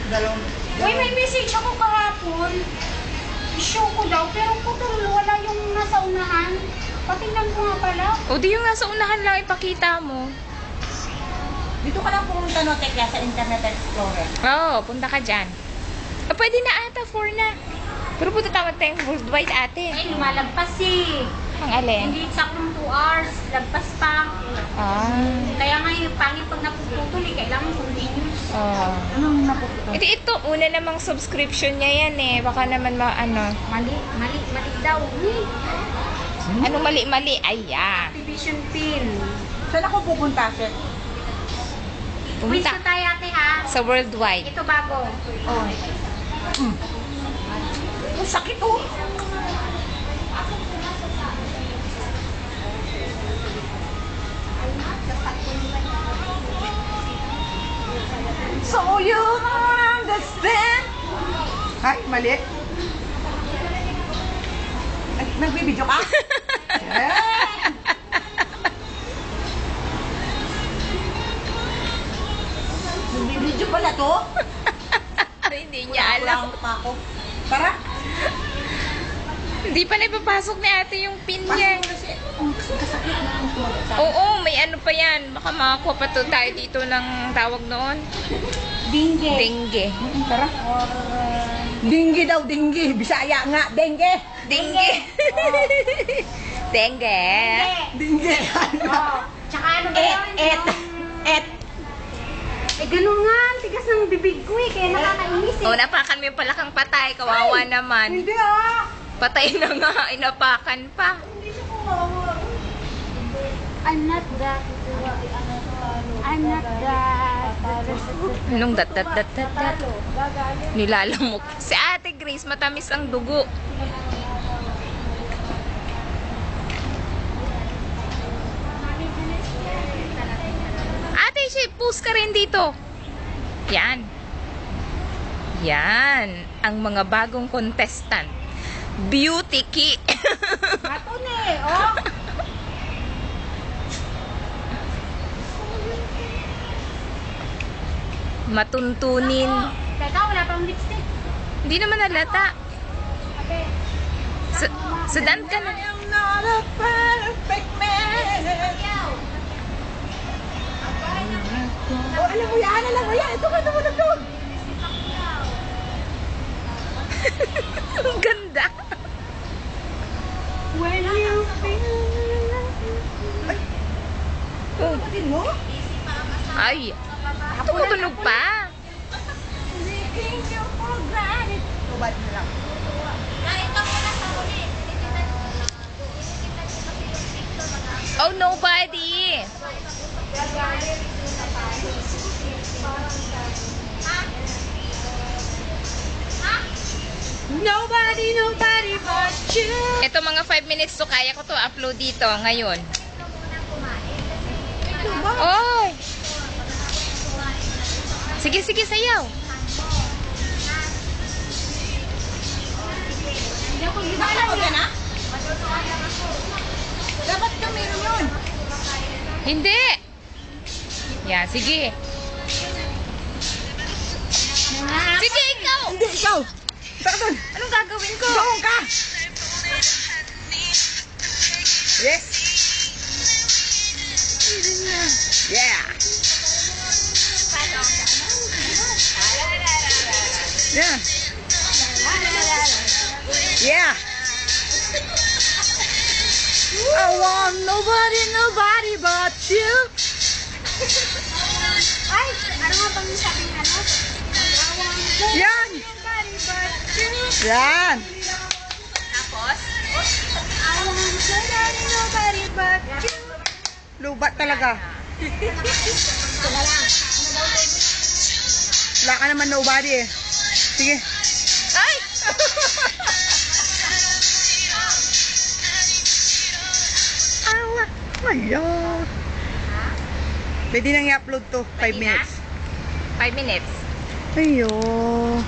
Uy, may message ako kahapon. I-show ko daw, pero putol, wala yung nasa unahan. Patingnan ko nga pala. O di yung nasa unahan lang ipakita mo. Dito ka lang pumunta, no, Tekla, sa Internet Explorer. Oo, punta ka dyan. Pwede na ata, 4 na. Pero punta tama tayong worldwide ate. Ay, lumalagpas eh. Ang alin? Hindi saktong 2 hours, lagpas pa. Kaya nga yung pangit pag napuputol eh, kailangan continuous. Anong napuputol? Ito, una namang subscription niya yan eh. Baka naman Mali daw. Ano mali? Ay, Activation pin. Saan ako pupunta, sir? Quiz Pumunta na tayo ate ha. sa worldwide. Ito bago. Oh. Ang sakit, oh. So you understand? Ay, mali. Ay, nagbibidyo ka? Nagbibidyo pala to? Hindi niya alam. Pa ako. Tara. Hindi pa na ipapasok ni ate yung pin niya. Kasakit na ang tumagot. Oo, may ano pa yan. Baka makakuha pa to tayo dito ng tawag noon. Dingge. Dengue. Tara. Dinggi daw, dinggi. Bisaya nga, dengge. Dengue. Dengue. Dinggi. Oh. Tsaka ano ba yun? Et. Eh, ganun nga. Ang tigas ng bibig ko eh. Kaya nakakainis eh. O, napakan mo yung palakang patay. Kawawa naman. Hindi ah. Patay na nga. Inapakan pa. Hindi siya kumawa. I'm not that. I'm not that. Anong dat? Nilalamok. Si Ate Grace, matamis ang dugo. Ate, post ka rin dito. Yan. Yan. Ang mga bagong contestant. Beauty Key. Maton eh. Oh. Matuntunin. Teka, wala pang lipstick. Hindi naman nalata. Abe. Sudan ka na. I am not a perfect man. Oh, alam mo yan. Ito ka naman ito. Ang ganda. When you feel Oh. Kapatid mo? Ay. Tumutunog pa. Tubad mo lang. Oh, nobody. Nobody but you. Ito mga 5 minutes to. Kaya ko to upload dito ngayon. Oy. Sige, sayaw. Alam mo yan, ha? Dapat kami yun. Hindi. Yan, sige. Sige, ikaw. Hindi, ikaw. Tara doon. Anong gagawin ko? Doon ka. Yes. Yeah. Yeah. Yeah. I want nobody but you. Ay, ano nga bang sabi ng ano? Yan. Nobody but you. Yan. Tapos? I want nobody but you. Lubat talaga. Wala ka naman nobody eh. Sige. Ay! Ayan. Pwede nang i-upload to. 5 minutes. 5 minutes. Ayun.